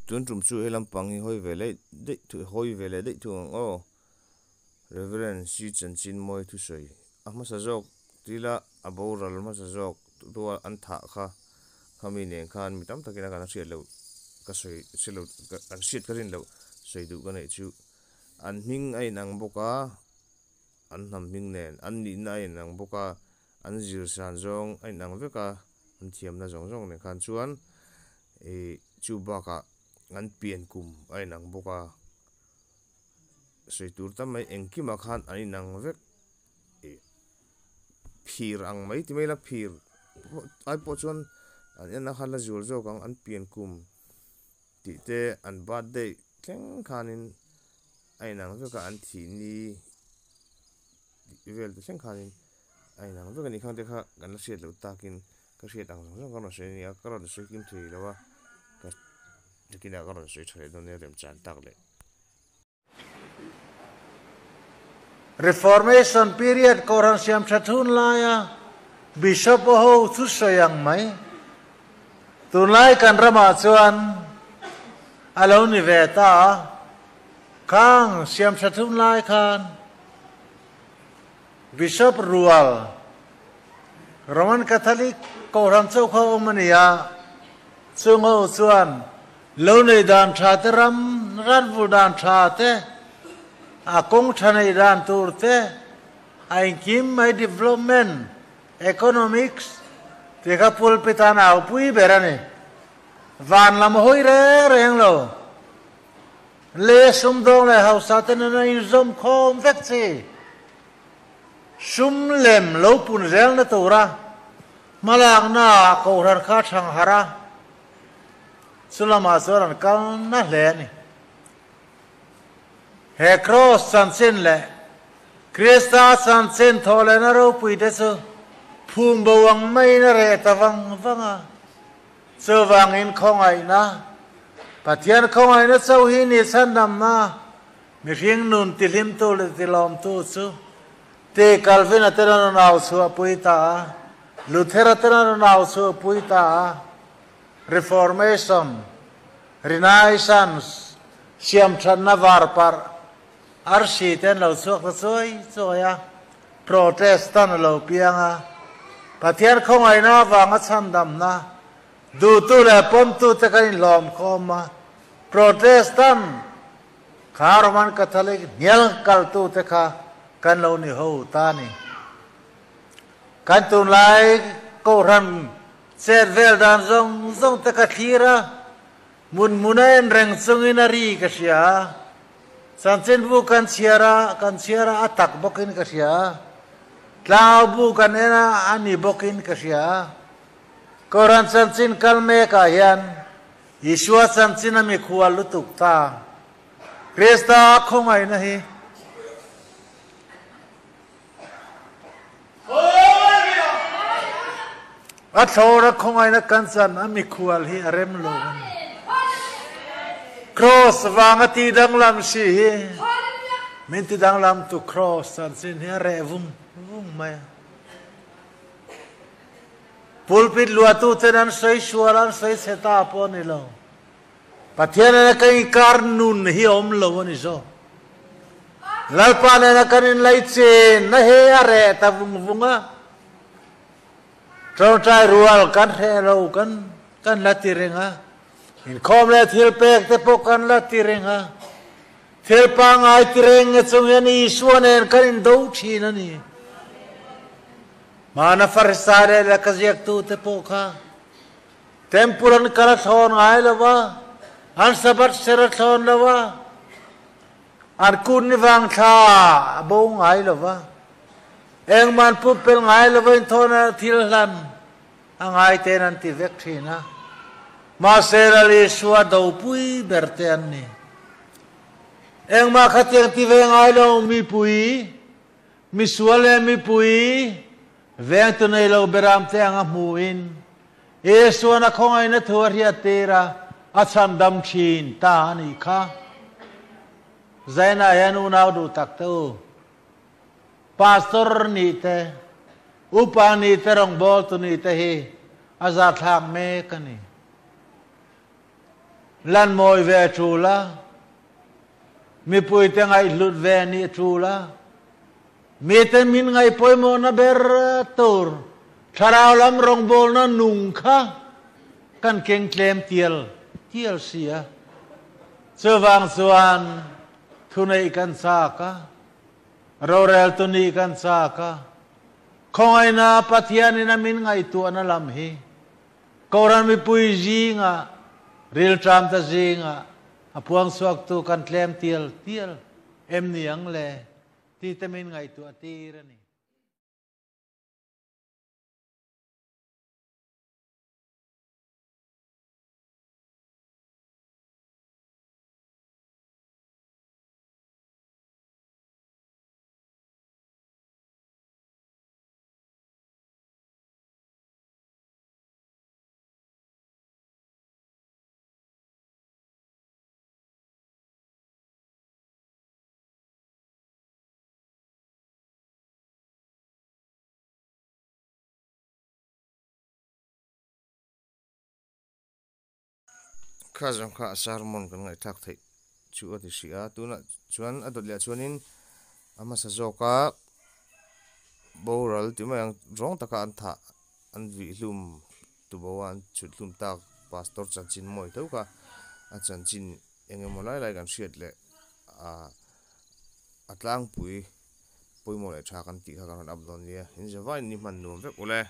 tuân trùm chú helam pangi hoi vele de thu hoi vele de thu o Reverend si Chanchinmawia Thuchah ama sajok tila aboral ma sajok tua an tha kha khami ne khan mitam takina kana siat lo ka soi selo an siat karin lo soi du ka nei chu an hing ai nang boka an nam hing nen an ni na ai nang boka an zir san zong ai nang veka an thiam na zong zong ne khan chuan e chu baka an pian kum ai nang boka soi tur tam mai engki ma khan ai nang vek e phir ang mai ti mai la phir ai po chuan an na khan la zur zo kang an pian kum ti te an birthday tleng khanin ai nang veka an thi ni vel te tleng khanin ai nang veka ni khang te kha kan la siat lo takin ka siat ang zong kan se ni a karon se kim thui lawa ka tikina karon se thre don ne rem chan tak le Reformation period koran siam thatun laya bishop ho Thuchah yang mai tunlai kan rama chuan alo ni ve ta kang siam thatun lai khan bishop rual Roman Catholic koran chau kho mania chungo chuan lo nei dan tha te ram ran vu dan tha te a kong thanai dan tur te ai kim mai development economics te ka pulpitana upui berani van lam hoi re reng lo le sum dong le hausa te na in zom khom vek chi sum lem lo pun rel na tura malak na ko ran kha thang hara sulama soran kal na le ni he cross sansin le Krista sansin thole na ropui de su phum bawang mai na re tawang wanga sawangin khongai na pathian khongai na chau hi ni sandam na mi rieng nun tilim to le tilom tu chu te calvin atena naw chu puita luther atena naw chu puita reformation renaissance siam than na var par arsi ten lo suak soi soya protestant lo pianga pathian khongai na wanga chandam na du tu le pom tu te kan lom khoma protestant kha Roman Catholic nial kal tu te kha kan lo ni ho ta ni kan tu lai ko ran set vel dan zong zong te ka thira mun munain reng sunginari ka sia sanchen bu kan siara atak bokin ka sia tlau bu kan ena ani bokin ka sia koran sanchin kalme ka hian Yeshua sanchin ami khual lutuk ta Krista khongai na hi athora khongai na kansan ami khual hi arem lo cross wanga ti dang lam si min ti dang lam tu cross sanchin hi re vum mai pulpit luatu tenan soi sualan soi seta pon lo pathian na kai kar nun hi om lo ni so lalpa na kanin lai chen na he are ta vung vunga trau trai rual kan he lo kan la ti renga in khom le thil pek te po kan la ti renga thil pa ngai ti reng chung yani suanen kan do thi na ni mana farisare la kazyak tu te po kha tempuran kala thon ngai lawa an sabat sera thon lawa an kun ni wang tha bo ngai lawa eng man pu pel ngai lawa thona thil lan angai ten an ti vek thina ma sera le suwa do pui berten ni eng ma khatyang ti ve ngai lo mi pui mi suale mi pui veng tu nei lo beram te anga muin e suana khongai na thoria tera acham dam chin ta ni kha zaina yanu nau du tak tu pastor ni te upa ni te rong bol tu ni te hi azat thak me kani lan mồi về trù la mi pui te ngai lut về ni trù la mi te min ngai poi mo na ber tur tharau lam rong bol na nung kha kan keng klem tiel sia chawang chuan thunei kan sa ka rorel tu ni kan sa ka khoi na pathian ina min ngai tu na lam hi koran mi pui jinga ril tram ta jinga apuang suak tu kan klem tiel em niang le ti te min ngai tu atira ni khazam kha sarmon kan ngai thak thei chu ati sia tuna chuan adolya chuanin ama sa zoka boral timayang rong taka an tha an vi hlum tu bawan chut hlum tak pastor Chanchinmawia Thuchah a chanchin engemolai lai kan hriat le a atlang pui poimo le tha kan ti kha kan dawnnia in zawai ni man nuam vek ule